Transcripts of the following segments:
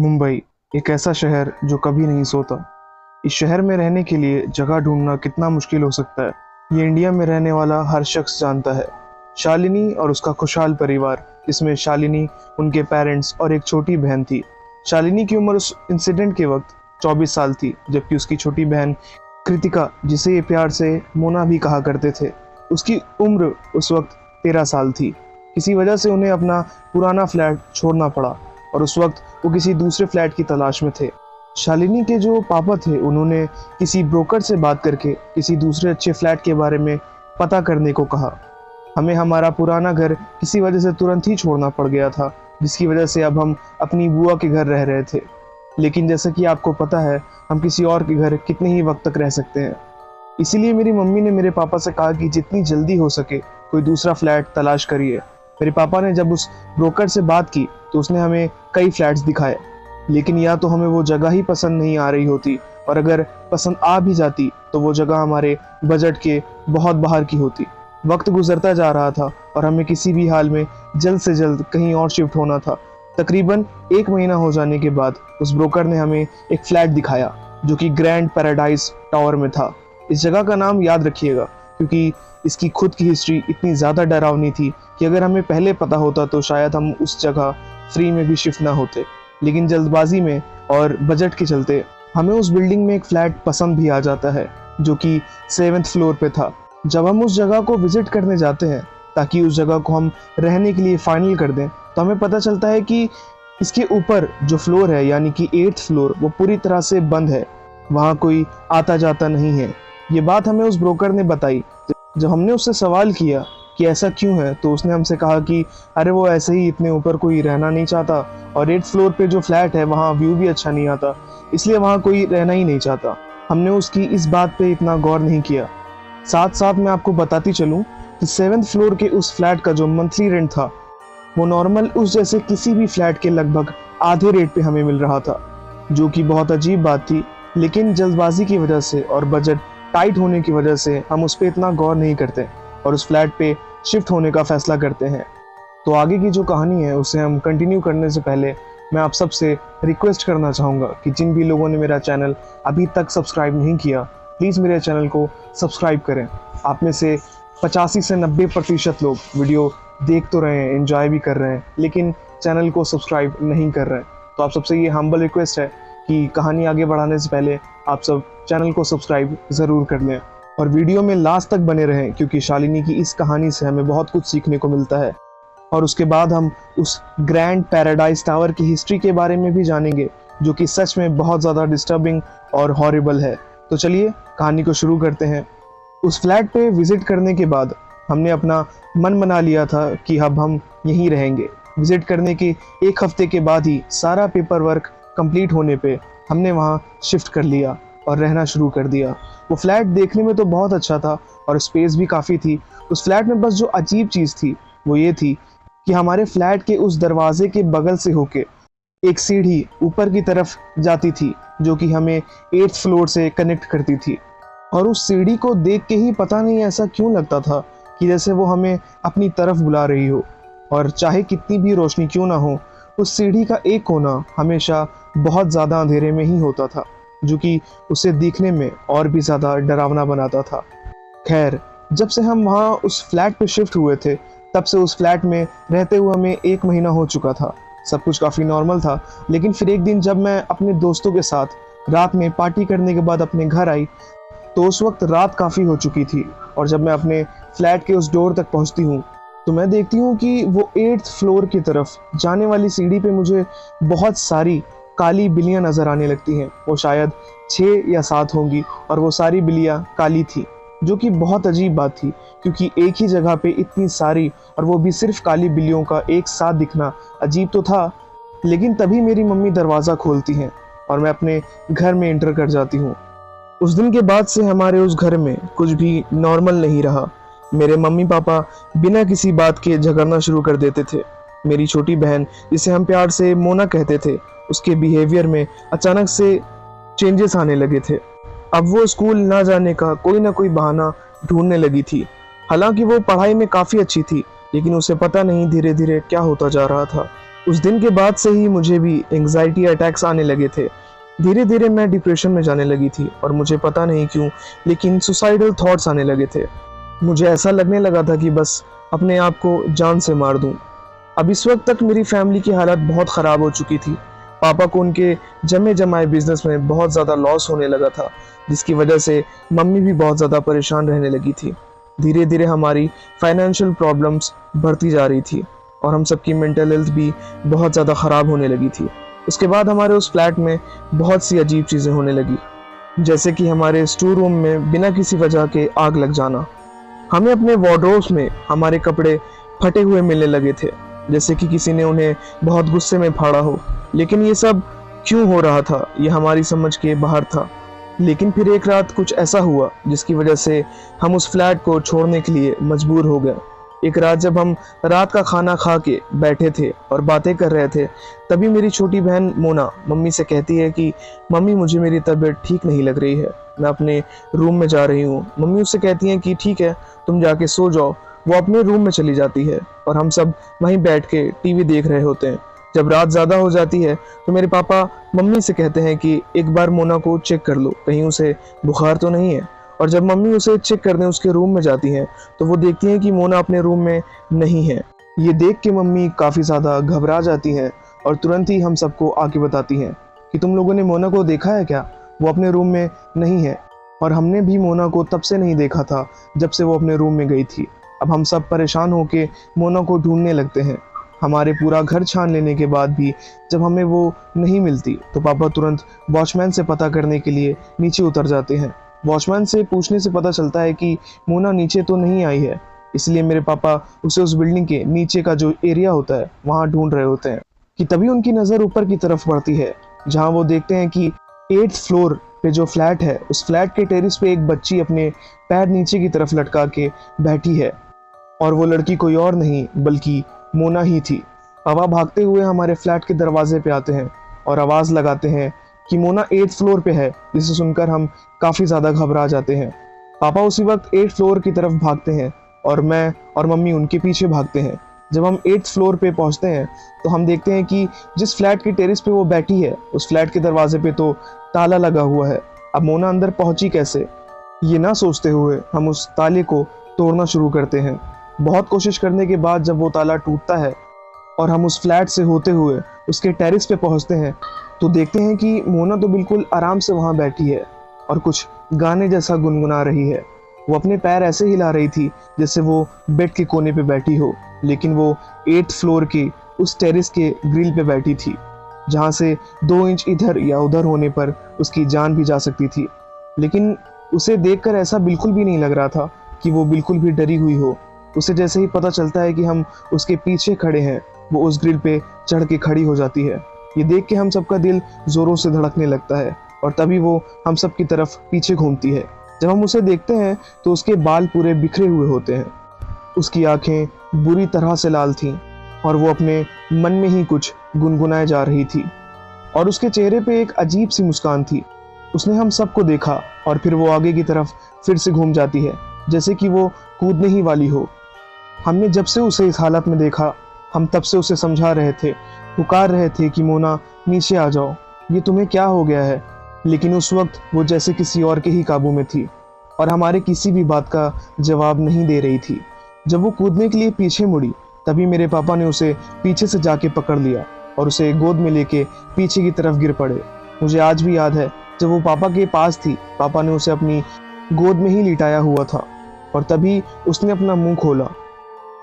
मुंबई एक ऐसा शहर जो कभी नहीं सोता। इस शहर में रहने के लिए जगह ढूंढना कितना मुश्किल हो सकता है, ये इंडिया में रहने वाला हर शख्स जानता है। शालिनी और उसका खुशहाल परिवार, जिसमें शालिनी, उनके पेरेंट्स और एक छोटी बहन थी। शालिनी की उम्र उस इंसिडेंट के वक्त 24 साल थी, जबकि उसकी छोटी बहन कृतिका, जिसे ये प्यार से मोना भी कहा करते थे, उसकी उम्र उस वक्त 13 साल थी। किसी वजह से उन्हें अपना पुराना फ्लैट छोड़ना पड़ा और उस वक्त वो किसी दूसरे फ्लैट की तलाश में थे। शालिनी के जो पापा थे, उन्होंने किसी ब्रोकर से बात करके किसी दूसरे अच्छे फ्लैट के बारे में पता करने को कहा। हमें हमारा पुराना घर किसी वजह से तुरंत ही छोड़ना पड़ गया था, जिसकी वजह से अब हम अपनी बुआ के घर रह रहे थे। लेकिन जैसा कि आपको पता है, हम किसी और के घर कितने ही वक्त तक रह सकते हैं। इसीलिए मेरी मम्मी ने मेरे पापा से कहा कि जितनी जल्दी हो सके कोई दूसरा फ्लैट तलाश करिए। मेरे पापा ने जब उस ब्रोकर से बात की तो उसने हमें कई फ्लैट्स दिखाए, लेकिन या तो हमें वो जगह ही पसंद नहीं आ रही होती, और अगर पसंद आ भी जाती तो वो जगह हमारे बजट के बहुत बाहर की होती। वक्त गुजरता जा रहा था और हमें किसी भी हाल में जल्द से जल्द कहीं और शिफ्ट होना था। तकरीबन 1 महीना हो जाने के बाद उस ब्रोकर ने हमें एक फ्लैट दिखाया, जो कि ग्रैंड पैराडाइज टावर में था। इस जगह का नाम याद रखिएगा, क्योंकि इसकी खुद की हिस्ट्री इतनी ज़्यादा डरावनी थी कि अगर हमें पहले पता होता तो शायद हम उस जगह फ्री में भी शिफ्ट ना होते। लेकिन जल्दबाजी में और बजट के चलते हमें उस बिल्डिंग में एक फ्लैट पसंद भी आ जाता है, जो कि 7th फ्लोर पे था। जब हम उस जगह को विजिट करने जाते हैं ताकि उस जगह को हम रहने के लिए फाइनल कर दें, तो हमें पता चलता है कि इसके ऊपर जो फ्लोर है, यानी कि 8th फ्लोर, वो पूरी तरह से बंद है। वहाँ कोई आता जाता नहीं है। ये बात हमें उस ब्रोकर ने बताई। जब हमने उससे सवाल किया कि ऐसा क्यों है, तो उसने हमसे कहा कि अरे वो ऐसे ही इतने ऊपर कोई रहना नहीं चाहता, और 8th फ्लोर पे जो फ्लैट है वहाँ व्यू भी अच्छा नहीं आता, इसलिए वहाँ कोई रहना ही नहीं चाहता। हमने उसकी इस बात पे इतना गौर नहीं किया। साथ साथ मैं आपको बताती चलूँ कि 7th फ्लोर के उस फ्लैट का जो मंथली रेंट था, वो नॉर्मल उस जैसे किसी भी फ्लैट के लगभग आधे रेट पे हमें मिल रहा था, जो कि बहुत अजीब बात थी। लेकिन जल्दबाजी की वजह से और बजट टाइट होने की वजह से हम उस पर इतना गौर नहीं करते और उस फ्लैट पे शिफ्ट होने का फैसला करते हैं। तो आगे की जो कहानी है उसे हम कंटिन्यू करने से पहले मैं आप सबसे रिक्वेस्ट करना चाहूँगा कि जिन भी लोगों ने मेरा चैनल अभी तक सब्सक्राइब नहीं किया, प्लीज़ मेरे चैनल को सब्सक्राइब करें। आप में से 85 से 90% लोग वीडियो देख तो रहे हैं, एंजॉय भी कर रहे हैं, लेकिन चैनल को सब्सक्राइब नहीं कर रहे हैं। तो आप सबसे ये हम्बल रिक्वेस्ट है कि कहानी आगे बढ़ाने से पहले आप सब चैनल को सब्सक्राइब ज़रूर कर लें और वीडियो में लास्ट तक बने रहें, क्योंकि शालिनी की इस कहानी से हमें बहुत कुछ सीखने को मिलता है। और उसके बाद हम उस ग्रैंड पैराडाइज टावर की हिस्ट्री के बारे में भी जानेंगे, जो कि सच में बहुत ज़्यादा डिस्टर्बिंग और हॉरिबल है। तो चलिए कहानी को शुरू करते हैं। उस फ्लैट पे विज़िट करने के बाद हमने अपना मन बना लिया था कि अब हम यहीं रहेंगे। विज़िट करने के 1 हफ्ते के बाद ही सारा पेपर वर्क कंप्लीट होने पे हमने वहाँ शिफ्ट कर लिया और रहना शुरू कर दिया। वो फ्लैट देखने में तो बहुत अच्छा था और स्पेस भी काफ़ी थी। उस फ्लैट में बस जो अजीब चीज़ थी वो ये थी कि हमारे फ्लैट के उस दरवाजे के बगल से होके एक सीढ़ी ऊपर की तरफ जाती थी, जो कि हमें 8th फ्लोर से कनेक्ट करती थी। और उस सीढ़ी को देख के ही पता नहीं ऐसा क्यों लगता था कि जैसे वो हमें अपनी तरफ बुला रही हो, और चाहे कितनी भी रोशनी क्यों ना हो, उस सीढ़ी का एक कोना हमेशा बहुत ज़्यादा अंधेरे में ही होता था, जो कि उसे देखने में और भी ज़्यादा डरावना बनाता था। खैर, जब से हम वहाँ उस फ्लैट पे शिफ्ट हुए थे, तब से उस फ्लैट में रहते हुए हमें 1 महीना हो चुका था। सब कुछ काफ़ी नॉर्मल था। लेकिन फिर एक दिन जब मैं अपने दोस्तों के साथ रात में पार्टी करने के बाद अपने घर आई, तो उस वक्त रात काफ़ी हो चुकी थी, और जब मैं अपने फ्लैट के उस डोर तक पहुँचती हूँ तो मैं देखती हूँ कि वो 8th फ्लोर की तरफ जाने वाली सीढ़ी पे मुझे बहुत सारी काली बिल्लियाँ नज़र आने लगती हैं। वो शायद 6 या 7 होंगी, और वो सारी बिल्लियाँ काली थी, जो कि बहुत अजीब बात थी, क्योंकि एक ही जगह पे इतनी सारी, और वो भी सिर्फ काली बिल्लियों का एक साथ दिखना अजीब तो था। लेकिन तभी मेरी मम्मी दरवाज़ा खोलती हैं और मैं अपने घर में एंटर कर जाती हूँ। उस दिन के बाद से हमारे उस घर में कुछ भी नॉर्मल नहीं रहा। मेरे मम्मी पापा बिना किसी बात के झगड़ना शुरू कर देते थे। मेरी छोटी बहन, जिसे हम प्यार से मोना कहते थे, उसके बिहेवियर में अचानक से चेंजेस आने लगे थे। अब वो स्कूल ना जाने का कोई ना कोई बहाना ढूंढने लगी थी। हालांकि वो पढ़ाई में काफ़ी अच्छी थी, लेकिन उसे पता नहीं धीरे धीरे क्या होता जा रहा था। उस दिन के बाद से ही मुझे भी एंग्जाइटी अटैक्स आने लगे थे। धीरे धीरे मैं डिप्रेशन में जाने लगी थी और मुझे पता नहीं क्यों लेकिन सुसाइडल थॉट्स आने लगे थे। मुझे ऐसा लगने लगा था कि बस अपने आप को जान से मार दूं। अब इस वक्त तक मेरी फैमिली की हालत बहुत ख़राब हो चुकी थी। पापा को उनके जमे जमाए बिजनेस में बहुत ज़्यादा लॉस होने लगा था, जिसकी वजह से मम्मी भी बहुत ज़्यादा परेशान रहने लगी थी। धीरे धीरे हमारी फाइनेंशियल प्रॉब्लम्स बढ़ती जा रही थी और हम सबकी मेंटल हेल्थ भी बहुत ज़्यादा ख़राब होने लगी थी। उसके बाद हमारे उस फ्लैट में बहुत सी अजीब चीज़ें होने लगी, जैसे कि हमारे स्टोर रूम में बिना किसी वजह के आग लग जाना। हमें अपने वार्डरोब्स में हमारे कपड़े फटे हुए मिलने लगे थे, जैसे कि किसी ने उन्हें बहुत गुस्से में फाड़ा हो। लेकिन ये सब क्यों हो रहा था ये हमारी समझ के बाहर था। लेकिन फिर एक रात कुछ ऐसा हुआ जिसकी वजह से हम उस फ्लैट को छोड़ने के लिए मजबूर हो गए। एक रात जब हम रात का खाना खा के बैठे थे और बातें कर रहे थे, तभी मेरी छोटी बहन मोना मम्मी से कहती है कि मम्मी मुझे मेरी तबीयत ठीक नहीं लग रही है, मैं अपने रूम में जा रही हूँ। मम्मी उससे कहती हैं कि ठीक है तुम जाके सो जाओ। वो अपने रूम में चली जाती है और हम सब वहीं बैठ के टीवी देख रहे होते हैं। जब रात ज़्यादा हो जाती है तो मेरे पापा मम्मी से कहते हैं कि एक बार मोना को चेक कर लो, कहीं उसे बुखार तो नहीं है। और जब मम्मी उसे चेक करने उसके रूम में जाती हैं तो वो देखती हैं कि मोना अपने रूम में नहीं है। ये देख के मम्मी काफ़ी ज़्यादा घबरा जाती हैं और तुरंत ही हम सबको आके बताती हैं कि तुम लोगों ने मोना को देखा है क्या, वो अपने रूम में नहीं है। और हमने भी मोना को तब से नहीं देखा था जब से वो अपने रूम में गई थी। अब हम सब परेशान होकर मोना को ढूंढने लगते हैं। हमारे पूरा घर छान लेने के बाद भी जब हमें वो नहीं मिलती तो पापा तुरंत वॉचमैन से पता करने के लिए नीचे उतर जाते हैं। वॉचमैन से पूछने से पता चलता है कि मोना नीचे तो नहीं आई है, इसलिए मेरे पापा उसे उस बिल्डिंग के नीचे का जो एरिया होता है वहाँ ढूंढ रहे होते हैं कि तभी उनकी नज़र ऊपर की तरफ पड़ती है, जहाँ वो देखते हैं कि 8th फ्लोर पे जो फ्लैट है उस फ्लैट के टेरिस पे एक बच्ची अपने पैर नीचे की तरफ लटका के बैठी है और वो लड़की कोई और नहीं बल्कि मोना ही थी। पापा भागते हुए हमारे फ्लैट के दरवाजे पे आते हैं और आवाज़ लगाते हैं कि मोना 8th फ्लोर पे है, जिसे सुनकर हम काफ़ी ज़्यादा घबरा जाते हैं। पापा उसी वक्त 8th फ्लोर की तरफ भागते हैं और मैं और मम्मी उनके पीछे भागते हैं। जब हम 8th फ्लोर पे पहुंचते हैं तो हम देखते हैं कि जिस फ्लैट की टेरिस पे वो बैठी है उस फ्लैट के दरवाजे पे तो ताला लगा हुआ है। अब मोना अंदर पहुंची कैसे, ये ना सोचते हुए हम उस ताले को तोड़ना शुरू करते हैं। बहुत कोशिश करने के बाद जब वो ताला टूटता है और हम उस फ्लैट से होते हुए उसके टेरिस पे पहुंचते हैं तो देखते हैं कि मोना तो बिल्कुल आराम से वहाँ बैठी है और कुछ गाने जैसा गुनगुना रही है। वो अपने पैर ऐसे हिला रही थी जैसे वो बेड के कोने पे बैठी हो, लेकिन वो 8th फ्लोर की उस टेरिस के ग्रिल पे बैठी थी, जहाँ से 2 इंच इधर या उधर होने पर उसकी जान भी जा सकती थी। लेकिन उसे देखकर ऐसा बिल्कुल भी नहीं लग रहा था कि वो बिल्कुल भी डरी हुई हो। उसे जैसे ही पता चलता है कि हम उसके पीछे खड़े हैं, वो उस ग्रिल पे चढ़ के खड़ी हो जाती है। ये देख के हम सबका दिल जोरों से धड़कने लगता है और तभी वो हम सब की तरफ पीछे घूमती है। जब हम उसे देखते हैं तो उसके बाल पूरे बिखरे हुए होते हैं, उसकी आंखें बुरी तरह से लाल थीं और वो अपने मन में ही कुछ गुनगुनाए जा रही थी और उसके चेहरे पे एक अजीब सी मुस्कान थी। उसने हम सबको देखा और फिर वो आगे की तरफ फिर से घूम जाती है, जैसे कि वो कूदने ही वाली हो। हमने जब से उसे इस हालत में देखा, हम तब से उसे समझा रहे थे, पुकार रहे थे कि मोना नीचे आ जाओ, ये तुम्हें क्या हो गया है। लेकिन उस वक्त वो जैसे किसी और के ही काबू में थी और हमारे किसी भी बात का जवाब नहीं दे रही थी। जब वो कूदने के लिए पीछे मुड़ी तभी मेरे पापा ने उसे पीछे से जाके पकड़ लिया और उसे गोद में लेके पीछे की तरफ गिर पड़े। मुझे आज भी याद है जब वो पापा के पास थी, पापा ने उसे अपनी गोद में ही लिटाया हुआ था और तभी उसने अपना मुंह खोला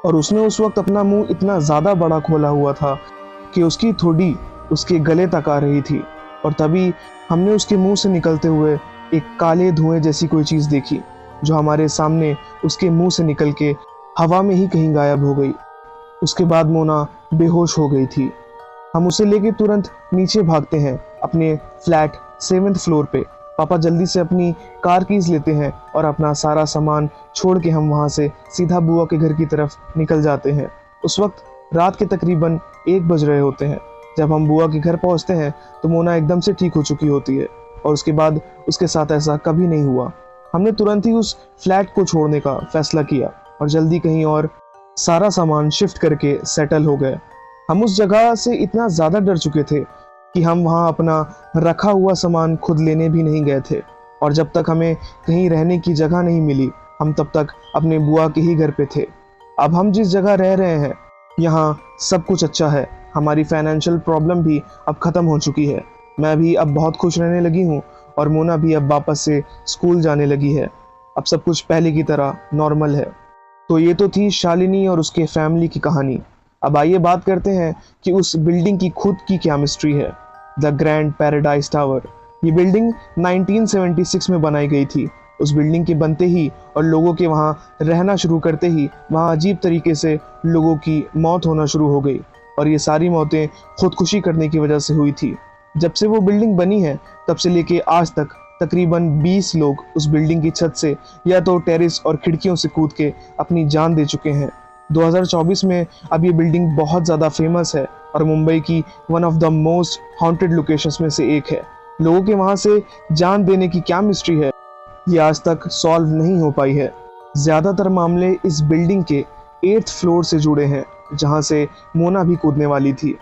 और उसने उस वक्त अपना मुंह इतना ज़्यादा बड़ा खोला हुआ था कि उसकी ठोड़ी उसके गले तक आ रही थी। और तभी हमने उसके मुंह से निकलते हुए एक काले धुएं जैसी कोई चीज़ देखी जो हमारे सामने उसके मुंह से निकल के हवा में ही कहीं गायब हो गई। उसके बाद मोना बेहोश हो गई थी। हम उसे लेके तुरंत नीचे भागते हैं अपने फ्लैट 7th फ्लोर पे। पापा जल्दी से अपनी कार कीज लेते हैं और अपना सारा सामान छोड़ के हम वहाँ से सीधा बुआ के घर की तरफ निकल जाते हैं। उस वक्त रात के तकरीबन 1 बज रहे होते हैं। जब हम बुआ के घर पहुँचते हैं तो मोना एकदम से ठीक हो चुकी होती है और उसके बाद उसके साथ ऐसा कभी नहीं हुआ। हमने तुरंत ही उस फ्लैट को छोड़ने का फैसला किया और जल्दी कहीं और सारा सामान शिफ्ट करके सेटल हो गए। हम उस जगह से इतना ज़्यादा डर चुके थे कि हम वहाँ अपना रखा हुआ सामान खुद लेने भी नहीं गए थे। और जब तक हमें कहीं रहने की जगह नहीं मिली, हम तब तक अपने बुआ के ही घर पे थे। अब हम जिस जगह रह रहे हैं, यहाँ सब कुछ अच्छा है। हमारी फाइनेंशियल प्रॉब्लम भी अब ख़त्म हो चुकी है। मैं भी अब बहुत खुश रहने लगी हूँ और मोना भी अब वापस से स्कूल जाने लगी है। अब सब कुछ पहले की तरह नॉर्मल है। तो ये तो थी शालिनी और उसके फैमिली की कहानी। अब आइए बात करते हैं कि उस बिल्डिंग की खुद की क्या मिस्ट्री है। The grand paradise tower. ये बिल्डिंग 1976 में बनाई गई थी। उस बिल्डिंग के बनते ही और लोगों के वहाँ रहना शुरू करते ही वहाँ अजीब तरीके से लोगों की मौत होना शुरू हो गई। और ये सारी मौतें खुदकुशी करने की वजह से हुई थी। जब से वो बिल्डिंग बनी है तब से लेके आज तक तकरीबन 20 लोग उस बिल्डिंग की छत से या तो टेरेस और खिड़कियों से कूद के अपनी जान दे चुके हैं। 2024 में अब ये बिल्डिंग बहुत ज़्यादा फेमस है और मुंबई की one of the most haunted locations में से एक है। लोगों के वहाँ से जान देने की क्या मिस्ट्री है, ये आज तक सॉल्व नहीं हो पाई है। ज़्यादातर मामले इस बिल्डिंग के 8th फ्लोर से जुड़े हैं, जहाँ से मोना भी कूदने वाली थी।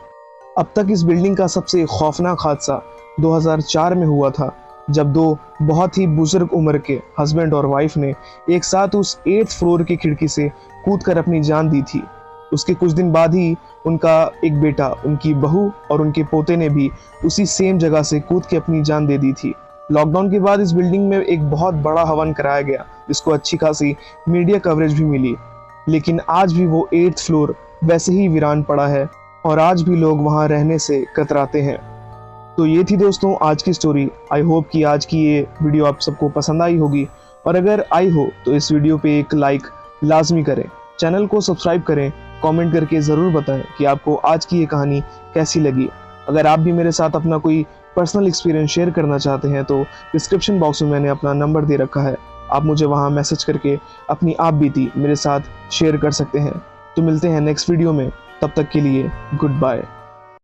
अब तक इस बिल्डिंग का सबसे खौफनाक हादसा 2004 में हुआ था, जब दो बहुत ही बुजुर्ग उम्र के हस्बैंड और वाइफ ने एक साथ उस 8th फ्लोर की खिड़की से कूदकर अपनी जान दी थी। उसके कुछ दिन बाद ही उनका एक बेटा, उनकी बहू और उनके पोते ने भी उसी सेम जगह से कूद के अपनी जान दे दी थी। लॉकडाउन के बाद इस बिल्डिंग में एक बहुत बड़ा हवन कराया गया, जिसको अच्छी खासी मीडिया कवरेज भी मिली, लेकिन आज भी वो 8th फ्लोर वैसे ही वीरान पड़ा है और आज भी लोग वहाँ रहने से कतराते हैं। तो ये थी दोस्तों आज की स्टोरी। आई होप कि आज की ये वीडियो आप सबको पसंद आई होगी, और अगर आई हो तो इस वीडियो पे एक लाइक लाजमी करें, चैनल को सब्सक्राइब करें, कमेंट करके ज़रूर बताएं कि आपको आज की ये कहानी कैसी लगी। अगर आप भी मेरे साथ अपना कोई पर्सनल एक्सपीरियंस शेयर करना चाहते हैं तो डिस्क्रिप्शन बॉक्स में मैंने अपना नंबर दे रखा है, आप मुझे वहाँ मैसेज करके अपनी आप बीती मेरे साथ शेयर कर सकते हैं। तो मिलते हैं नेक्स्ट वीडियो में, तब तक के लिए गुड बाय।